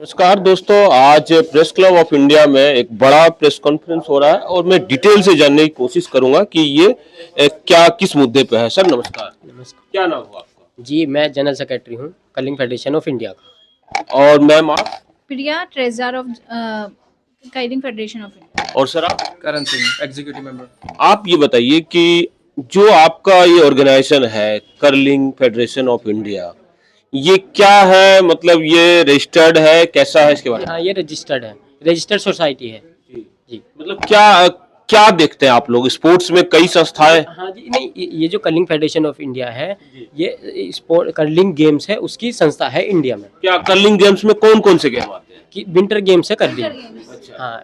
नमस्कार दोस्तों, आज प्रेस क्लब ऑफ इंडिया में एक बड़ा प्रेस कॉन्फ्रेंस हो रहा है और मैं डिटेल से जानने की कोशिश करूंगा कि ये क्या किस मुद्दे पे है। सर नमस्कार। नमस्कार क्या नाम हुआ आपका? जी, मैं जनरल सेक्रेटरी हूँ कलिंग फेडरेशन ऑफ इंडिया का। और मैम आप? Priya, treasurer of kiting federation of India. और सर आप? Karan Singh, executive member. आप ये बताइए कि जो आपका ये ऑर्गेनाइजेशन है कर्लिंग फेडरेशन ऑफ इंडिया, ये क्या है? मतलब ये रजिस्टर्ड है, कैसा है इसके बारे में? हाँ, ये रजिस्टर्ड है, रजिस्टर्ड सोसाइटी है जी। मतलब क्या क्या देखते हैं आप लोग स्पोर्ट्स में? कई संस्थाएं। हाँ जी, नहीं ये जो कर्लिंग फेडरेशन ऑफ इंडिया है, ये स्पोर्ट कर्लिंग गेम्स है, उसकी संस्था है इंडिया में। क्या कर्लिंग गेम्स में कौन कौन से गेम आते हैं? कि विंटर गेम्स है कर्लिंग। अच्छा। हाँ,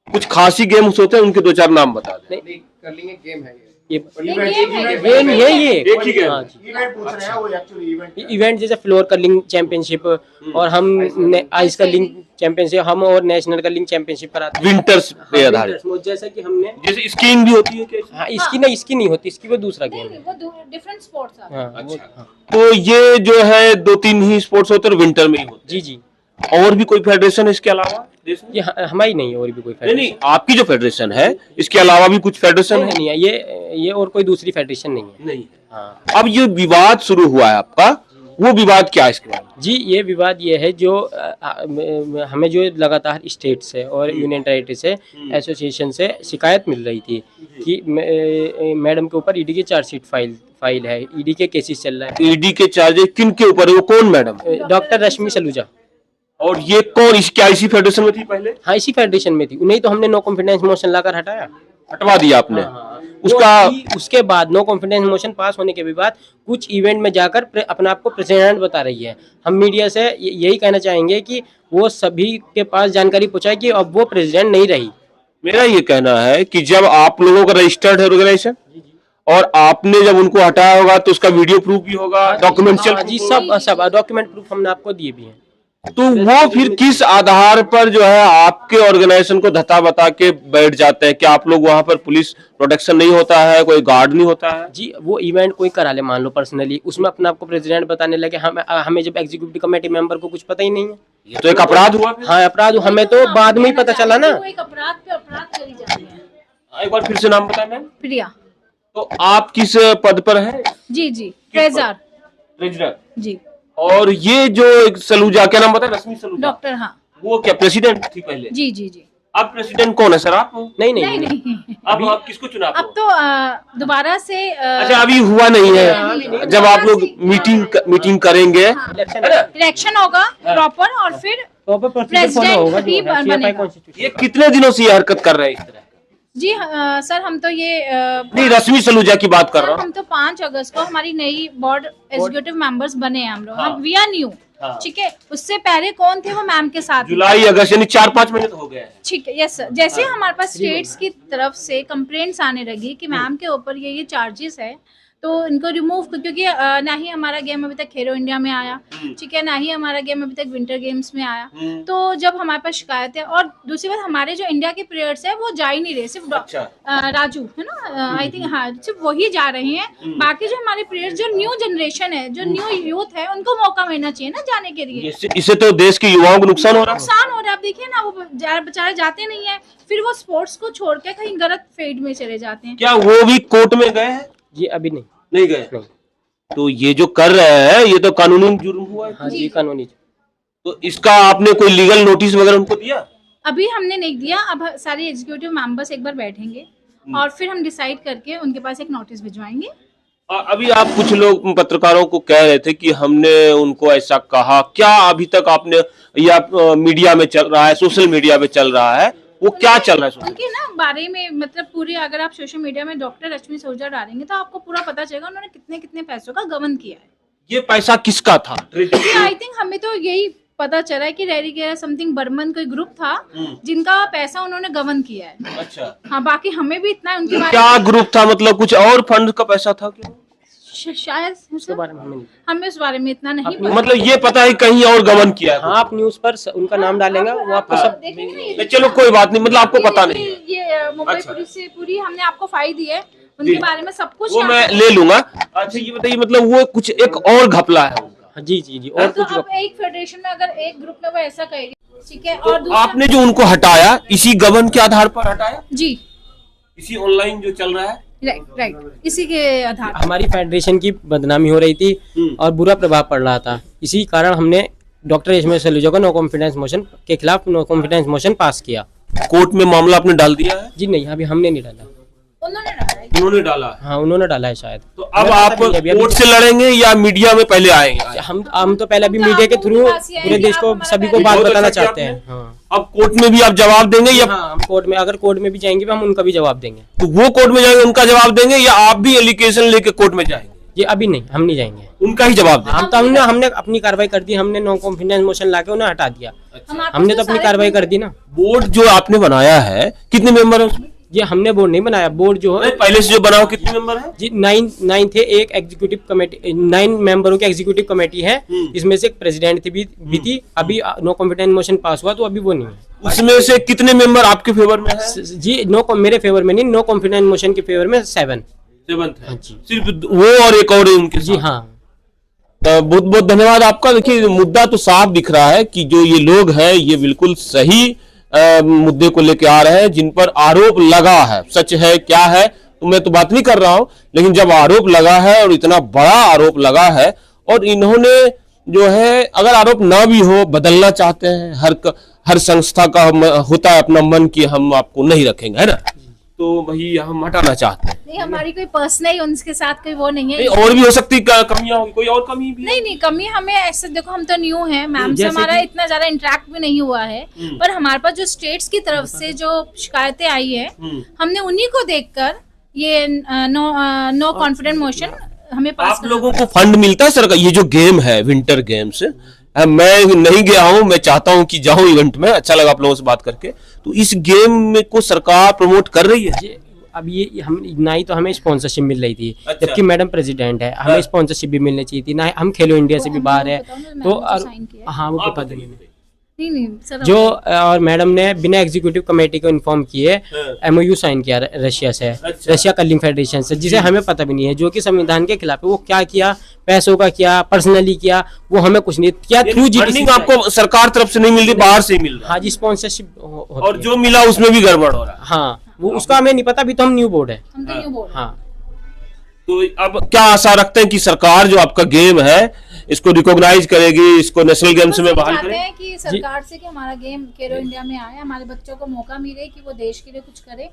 कुछ खासी गेम्स होते हैं, उनके दो चार नाम बता दें। नहीं कर्लिंग एक गेम है ये गेम है। ये एक ही गेम। हाँ जी, इवेंट पूछ रहे हैं, वो एक्चुअली इवेंट है। इवेंट जैसे फ्लोर कर्लिंग चैंपियनशिप और हम आइस कर्लिंग चैंपियनशिप, हम और नेशनल कर्लिंग चैंपियनशिप कराते हैं विंटर्स पे आधारित। जैसा कि हमने, जैसे स्कीइंग भी होती है क्या? हाँ इसकी नहीं होती, इसकी वो दूसरा गेम है। वो डिफरेंट स्पोर्ट्स आते हैं। हाँ, अच्छा। तो ये जो है दो तीन ही स्पोर्ट्स होते हैं और विंटर में ही होते जी जी, हैं। और भी कोई फेडरेशन है इसके अलावा देश में? ये हमारी नहीं है और भी कोई नहीं नहीं, फेडरेशन आपकी जो फेडरेशन है इसके अलावा भी कुछ फेडरेशन है? नहीं है, ये और कोई दूसरी फेडरेशन नहीं है। नहीं। हाँ अब ये विवाद शुरू हुआ है आपका, वो विवाद क्या है इसके बारे में? जी, ये विवाद ये है जो हमें जो लगातार स्टेट से और यूनियन टेरिटरी से एसोसिएशन से शिकायत मिल रही थी कि मैडम के ऊपर ईडी की चार्जशीट फाइल है, ईडी के केसेस चल रहा है। ईडी के चार्जेस किन के ऊपर है? वो कौन मैडम? डॉक्टर रश्मि सलूजा। और ये कौन, क्या इसी फेडरेशन में थी पहले? हाँ, इसी फेडरेशन में थी, उन्हें तो हमने नो कॉन्फिडेंस मोशन लाकर हटाया। हटवा दिया आपने? उसका उसका उसके बाद नो कॉन्फिडेंस मोशन पास होने के भी बाद कुछ इवेंट में जाकर अपने आप को प्रेसिडेंट बता रही है। हम मीडिया से यही कहना चाहेंगे कि वो सभी के पास जानकारी पहुंचाए कि अब वो प्रेसिडेंट नहीं रही। मेरा ये कहना है कि जब आप लोगों का रजिस्टर्ड है ऑर्गेनाइजेशन और आपने जब उनको हटाया होगा तो उसका वीडियो प्रूफ भी होगा, डॉक्यूमेंशियल हाँ जी, सब डॉक्यूमेंट प्रूफ हमने आपको दिए भी हैं। तो वो फिर किस आधार पर जो है आपके ऑर्गेनाइजेशन को धता बता के बैठ जाते हैं? क्या आप लोग वहां पर पुलिस प्रोटेक्शन नहीं होता है, कोई गार्ड नहीं होता है? जी, वो इवेंट कोई करा ले मान लो पर्सनली, उसमें अपने आप को प्रेसिडेंट बताने लगे, हमें जब एग्जीक्यूटिव कमेटी मेंबर को कुछ पता ही नहीं है। ये तो एक अपराध हुआ फिर। हाँ, अपराध हमें तो बाद में ही पता चला ना। वो एक अपराध पे अपराध करी जा रही है। एक बार फिर से नाम बताएं मैम। प्रिया तो आप किस पद पर है? जी जी, ट्रेजर ट्रेजरर। जी, और ये जो एक सलूजा, क्या नाम बताया? रश्मि सलूजा। डॉक्टर। हाँ वो क्या प्रेसिडेंट थी पहले? जी जी जी। अब प्रेसिडेंट कौन है सर? आप? नहीं नहीं नहीं, नहीं, अब आप किसको चुना? अब तो दोबारा से अच्छा, अभी हुआ नहीं है। जब आप लोग मीटिंग करेंगे इलेक्शन होगा प्रॉपर और फिर प्रेसिडेंट होगा जो है, बनेगा। ये कितने दिनों से ये हरकत कर रहे हैं इस तरह? जी सर, हम तो ये नहीं, रश्मि सलूजा की बात कर सर, रहा हूँ। हम तो 5 अगस्त को हमारी नई बोर्ड एग्जीक्यूटिव मेंबर्स बने हैं हम लोग। हाँ। हम वी आर न्यू, हाँ। ठीक है। उससे पहले कौन थे? वो मैम के साथ। जुलाई अगस्त यानी 4-5 महीने तो हो गए हैं। ठीक है, यस सर। जैसे हमारे पास स्टेट्स की तरफ से कंप्लेंट्स आने लगी कि मैम के ऊपर ये चार्जेस है, तो इनको रिमूव, क्योंकि ना ही हमारा गेम अभी तक खेलो इंडिया में आया, ठीक है, ना ही हमारा गेम अभी तक विंटर गेम्स में आया। तो जब हमारे पास शिकायत है, और दूसरी बात हमारे जो इंडिया के प्लेयर्स है वो जा ही नहीं रहे, सिर्फ अच्छा। राजू है ना, आई थिंक, हाँ, सिर्फ वही जा रहे हैं। बाकी जो हमारे प्लेयर्स, जो न्यू जनरेशन है, जो न्यू यूथ है, उनको मौका मिलना चाहिए ना जाने के लिए। इससे तो देश के युवाओं को नुकसान हो रहा है। नुकसान हो रहा है। आप देखिए ना, वो बेचारे जाते नहीं है, फिर वो स्पोर्ट्स को छोड़ के कहीं गलत फील्ड में चले जाते हैं। क्या वो भी कोर्ट में गए हैं? जी अभी नहीं गए। नहीं। तो ये जो कर रहे हैं ये तो कानूनी जुर्म हुआ है। हाँ जी, कानूनी। तो इसका आपने कोई लीगल नोटिस वगैरह उनको दिया? अभी हमने नहीं दिया। अब सारे एग्जीक्यूटिव मेंबर्स एक बार बैठेंगे और फिर हम डिसाइड करके उनके पास एक नोटिस भिजवाएंगे। अभी आप कुछ लोग पत्रकारों को कह रहे थे कि हमने उनको ऐसा कहा, क्या अभी तक आपने, या मीडिया में चल रहा है, सोशल मीडिया में चल रहा है, वो क्या चल रहा है? उनके ना बारे में, मतलब पूरे, अगर आप सोशल मीडिया में डॉक्टर रश्मि सलूजा डालेंगे तो आपको पूरा पता चलेगा उन्होंने कितने कितने पैसों का गबन किया है। ये पैसा किसका था? आई थिंक हमें तो यही पता चला है कि रेडिकेयर समथिंग बर्मन कोई ग्रुप था जिनका पैसा उन्होंने गबन किया है। अच्छा। हाँ, बाकी हमें भी इतना उनके बारे क्या ग्रुप था? मतलब कुछ और फंड का पैसा था क्या? शायद उसके बारे में हमें नहीं। हमें उस बारे में इतना नहीं पता। मतलब ये पता है कहीं और गबन किया है? हाँ, आप न्यूज पर उनका नाम डालेंगे, वो आपको सब देखेंगे ना, नहीं, चलो कोई बात नहीं, मतलब आपको पता नहीं है। ये मुंबई अच्छा। पुलिस से पूरी हमने आपको फाइल दी है, उनके बारे में सब कुछ वो मैं ले लूंगा। अच्छा ये बताइए, मतलब वो कुछ एक और घपला है उनका? हाँ, जी जी जी। और तो कुछ अब एक फेडरेशन में अगर एक ग्रुप में वो ऐसा करेगी, ठीक है, तो और दूसरा आपने जो उनको हटाया इसी गबन के आधार पर हटाया, जी इसी ऑनलाइन जो चल रहा है। राइट इसी के आधार पर। हमारी फेडरेशन की बदनामी हो रही थी और बुरा प्रभाव पड़ रहा था। इसी कारण हमने डॉक्टर यशमेव सलूजा को नो कॉन्फिडेंस मोशन के खिलाफ नो कॉन्फिडेंस मोशन पास किया। कोर्ट में मामला आपने डाल दिया है? जी नहीं, अभी हमने नहीं डाला। उन्होंने डाला है। उन्होंने डाला है। हाँ, उन्होंने डाला है शायद। तो अब आप कोर्ट से लड़ेंगे या मीडिया में पहले आएंगे? हम तो पहले अभी मीडिया के थ्रू पूरे देश को सभी को बात बहुत बताना अच्छा किया चाहते हैं। आपने। हाँ अब कोर्ट में भी आप जवाब देंगे या हाँ, हम कोर्ट में, अगर कोर्ट में भी जाएंगे हम उनका भी जवाब देंगे। तो वो कोर्ट में जाएंगे उनका जवाब देंगे या आप भी एलिगेशन लेके कोर्ट में जाएंगे? ये अभी नहीं, हम नहीं जाएंगे। उनका ही जवाब देंगे। हम तो हमने अपनी कार्रवाई कर दी। हमने नो कॉन्फिडेंस मोशन लाके उन्हें हटा दिया। हमारे पास हमने तो अपनी सारे कार्रवाई कर दी ना। बोर्ड जो आपने बनाया है कितने मेंबर है उसमें? ये हमने बोर्ड नहीं बनाया। बोर्ड जो है नहीं, पहले से जो बनाओ कितने मेंबर है? जी 9 थे। एक एग्जीक्यूटिव कमेटी, 9 मेंबरों की एग्जीक्यूटिव कमेटी है। इसमें से एक प्रेसिडेंट भी थी। अभी नो कॉन्फिडेंस मोशन पास हुआ तो अभी वो नहीं है। उसमें से कितने मेंबर आपके फेवर में है? जी मेरे फेवर में नहीं, नो कॉन्फिडेंस मोशन के फेवर में 7 7 हाँ है। जी। सिर्फ वो और एक और है उनके जी साथ। हाँ। बहुत बहुत धन्यवाद आपका। देखिए मुद्दा तो साफ दिख रहा है कि जो ये लोग हैं ये बिल्कुल सही मुद्दे को लेके आ रहे हैं, जिन पर आरोप लगा है। सच है क्या है तो मैं तो बात नहीं कर रहा हूं, लेकिन जब आरोप लगा है और इतना बड़ा आरोप लगा है और इन्होंने जो है, अगर आरोप ना भी हो, बदलना चाहते हैं। हर संस्था का होता है अपना मन कि हम आपको नहीं रखेंगे, है ना, तो वही हम हटाना चाहते हैं। नहीं, हमारी कोई पर्सनल उनके साथ कोई वो नहीं है। नहीं, और भी हो सकती कमियां होंगी, कोई और कमी भी है? नहीं कमी हमें ऐसे, देखो हम तो न्यू हैं, मैम से जैसे हमारा कि- इतना ज्यादा इंटरेक्ट भी नहीं हुआ है, पर हमारे पास जो स्टेट्स की तरफ से जो शिकायतें आई है, हमने उन्हीं को देखकर ये नो कॉन्फिडेंट मोशन हमें पास आप लोगों को फंड मिलता है सरकार? ये जो गेम है विंटर गेम्स, मैं नहीं गया हूं, मैं चाहता हूं कि जाऊं इवेंट में। अच्छा लगा आप लोगों से बात करके। तो इस गेम में को सरकार प्रमोट कर रही है? ये अब ये हम ना ही तो हमें स्पॉन्सरशिप मिल रही थी, अच्छा। जबकि मैडम प्रेसिडेंट है, हमें स्पॉन्सरशिप भी मिलनी चाहिए थी। ना हम खेलो इंडिया से भी बाहर है तो हाँ वो बता देंगे। नहीं सर, जो और मैडम ने बिना एग्जीक्यूटिव कमेटी को इन्फॉर्म किए MOU साइन किया रशिया से, अच्छा। रशिया कर्लिंग फेडरेशन से, जिसे हमें पता भी नहीं है, जो कि संविधान के खिलाफ है। वो क्या किया, पैसों का किया, पर्सनली किया, वो हमें कुछ नहीं किया। थ्रू फंडिंग आपको सरकार तरफ से नहीं मिल रही, बाहर से ही मिल रहा हाँ जी, स्पॉन्सरशिप है, और जो मिला उसमें भी गड़बड़ हो रहा है। हाँ वो उसका हमें नहीं पता, अभी तो हम न्यू बोर्ड है। हम तो यूं बोल रहे हैं। हाँ तो अब क्या आशा रखते हैं कि सरकार जो आपका गेम है इसको रिकॉग्नाइज करेगी, इसको नेशनल गेम्स में बहाल चाहते करेगी? हैं कि सरकार से कि हमारा गेम खेलो इंडिया में आए, हमारे बच्चों को मौका मिले कि वो देश के लिए कुछ करे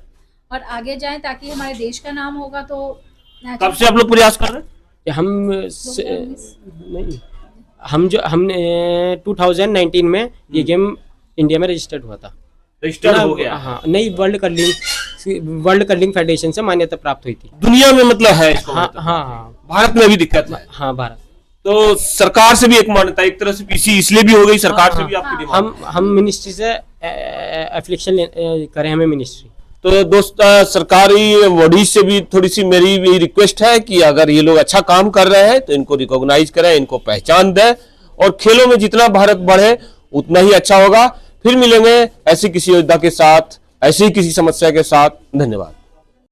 और आगे जाए, ताकि हमारे देश का नाम होगा। तो कब से आप लोग प्रयास कर रहे हैं? कि नहीं, हमने 2019 में ये गेम इंडिया में रजिस्टर्ड हुआ था। रजिस्टर्ड हो गया? हाँ, नहीं, वर्ल्ड कर्लिंग फेडरेशन से मान्यता प्राप्त हुई थी। दुनिया में मतलब है इसको? हाँ मतलब? हाँ हाँ भारत में भी दिक्कत है? हाँ, भारत। तो सरकार से भी एक मान्यता एक तरह से पीसी इसलिए भी हो गई, सरकार से भी आपकी डिमांड? हम मिनिस्ट्री से एप्लीकेशन करें, हमें मिनिस्ट्री। तो दोस्त सरकारी बॉडीज से भी थोड़ी सी मेरी भी रिक्वेस्ट है कि अगर ये लोग अच्छा काम कर रहे हैं तो इनको रिकॉग्नाइज करें, इनको पहचान दें, और खेलों में जितना भारत बढ़े उतना ही अच्छा होगा। फिर मिलेंगे ऐसी किसी योजना के साथ, ऐसी किसी समस्या के साथ। धन्यवाद।